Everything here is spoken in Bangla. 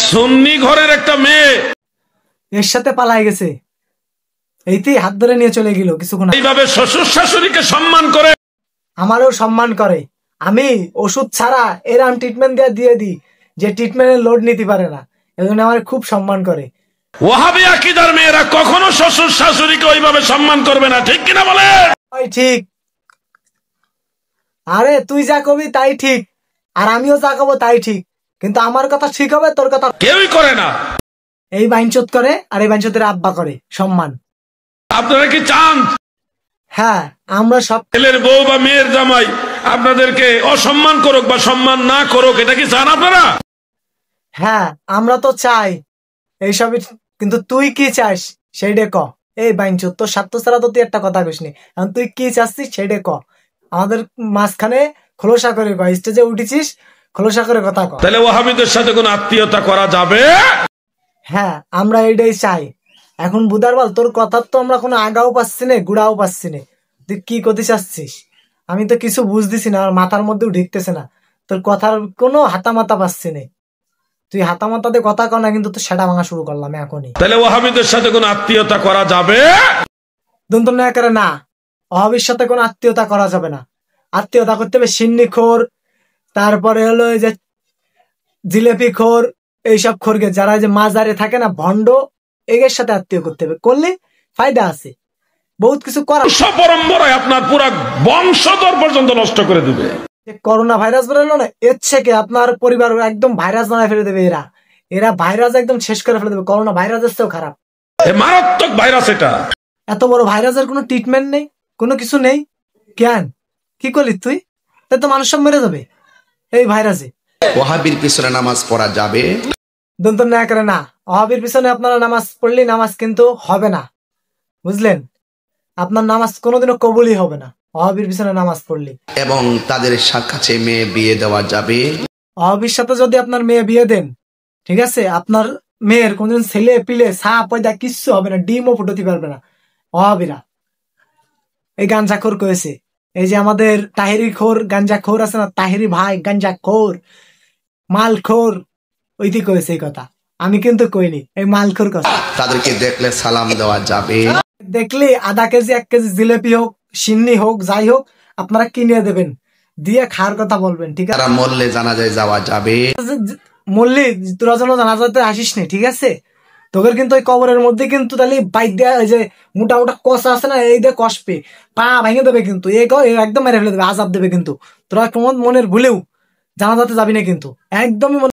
সুন্নি ঘরের একটা মেয়ে এর সাথে পালাই গেছে, এইতেই হাত ধরে নিয়ে চলে গেল কিছুক্ষণ। এইভাবে শ্বশুর শাশুড়িকে সম্মান করে, আমারও সম্মান করে। আমি ওষুধ ছাড়া এরম ট্রিটমেন্ট দিয়ে দিই যে ট্রিটমেন্টের লোড নিতে পারে না, এজন্য আমার খুব সম্মান করে। ওয়াহাবি আকীদার মেয়েরা কখনো শ্বশুর শাশুড়িকে ওইভাবে সম্মান করবে না, ঠিক কিনা বলে? ঠিক। আরে তুই যা কবি তাই ঠিক, আর আমিও যা কব তাই ঠিক, কিন্তু আমার কথা ঠিক হবে, তোর কথা কেউই করে না। এই বাইনচোদ করে, আর এই বাইনচোদের আব্বা করে সম্মান। আপনারা কি চান হ্যাঁ, আমরা সব ছেলের বউ বা মেয়ের জামাই আপনাদেরকে অসম্মান করুক বা সম্মান না করুক, এটা কি চান আপনারা? হ্যাঁ, আমরা তো চাই এইসবই, কিন্তু তুই কি চাস সেইটা ক। এই বাইনচোদ, তোর স্বার্থ ছাড়া তো তুই একটা কথা কইসনি, এখন তুই কি চাচ্ছিস সেইটা ক। আমাদের মাঝখানে খোলসা করে ক, স্টেজে উঠেছিস খোলসা করে কথা ক। তাহলে ওয়াহাবিদের সাথে কোনো আত্মীয়তা করা যাবে? হ্যাঁ, আমরা এইটাই চাই। এখন বুদারবাল, তোর কথার তো আমরা কোনো আগাও পাচ্ছি না, গুড়াও পাচ্ছি না। তুই কি করতে চাচ্ছিস আমি তো কিছু বুঝতেছি না, আর মাথার মধ্যেও ঢুকতেছে না। তোর কথার কোনো হাতামাতা পাচ্ছি না। তুই হাতামাতা দিয়ে কথা কর না, কিন্তু তো সেটা ভাঙা শুরু করলাম এখনই। তাহলে ওয়াহাবিদের সাথে কোনো আত্মীয়তা করা যাবে? দন্ত না করে না, অহাবির সাথে কোনো আত্মীয়তা করা যাবে না। আত্মীয়তা করতে হবে সিন্নিখোর, তারপরে হলো এই যে জিলেপি খোর, এইসব খোরকে, যারা যে মাজারে থাকে না ভণ্ড, এদের সাথে আত্মীয় করতে হবে। করলে ফায়দা আছে, বহুত কিছু করা। পরম্পরায় আপনার পুরা বংশধর পর্যন্ত নষ্ট করে দেবে। করোনা ভাইরাস বেরোলো না, এর থেকে আপনার পরিবার একদম ভাইরাস বানায় ফেলে দেবে। এরা ভাইরাস একদম শেষ করে ফেলে দেবে। করোনা ভাইরাসের চেয়েও খারাপ, মারাত্মক ভাইরাস এটা। এত বড় ভাইরাসের কোনো ট্রিটমেন্ট নেই, কোনো কিছু নেই। কেন কি করলি তুই? তাই তো মানুষ সব মেরে যাবে এই ভাইরাসে। ওয়াহাবির পিছনে নামাজ পড়া যাবে? দন্ত না করে না, ওহাবির পিছনে আপনারা নামাজ পড়লে নামাজ কিন্তু হবে না, বুঝলেন? আপনার নামাজ কোনোদিনও কবুলই হবে না ওহাবির পিছনে নামাজ পড়লে। এবং তাদের কাছে মেয়ে বিয়ে দেওয়া যাবে? ওহাবির সাথে যদি আপনার মেয়ে বিয়ে দেন, ঠিক আছে, আপনার মেয়ের কোনদিন ছেলে পিলে সা পয়দা কিচ্ছু হবে না, ডিমও ফুটতে পারবে না ওহাবিরা। এই গাঞ্জাখোর কয়েছে, এই যে আমাদের তাহেরি খোর গাঞ্জাখোর আছে না, তাহেরি ভাই গাঞ্জাখোর মালখোর, ওইটি কয়েছে এই কথা, আমি কিন্তু কইনি। এই মালখোর কথা। তাদেরকে দেখলে সালাম দেওয়া যাবে? দেখলে আধা কেজি 1 কেজি জিলেপি হোক, সিন্নি হোক, যাই হোক, আপনারা কিনে দেবেন, দিয়ে খাওয়ার কথা বলবেন, ঠিক আছে? তারা মরলে জানাজায় যাওয়া যাবে? মল্লি, তোরা যেন জানাজাতে আসিস নি, ঠিক আছে? তোদের কিন্তু ওই কবরের মধ্যে কিন্তু তাহলে বাইক দেওয়া, ওই যে মোটা মোটা কষা আছে না, এই দিয়ে কষবে, পা ভেঙে দেবে কিন্তু, একদম মেরে ফেলে দেবে, আজাব দেবে কিন্তু। তোরা কেমন মনের ভুলেও জানাজাতে যাবি না কিন্তু, একদমই।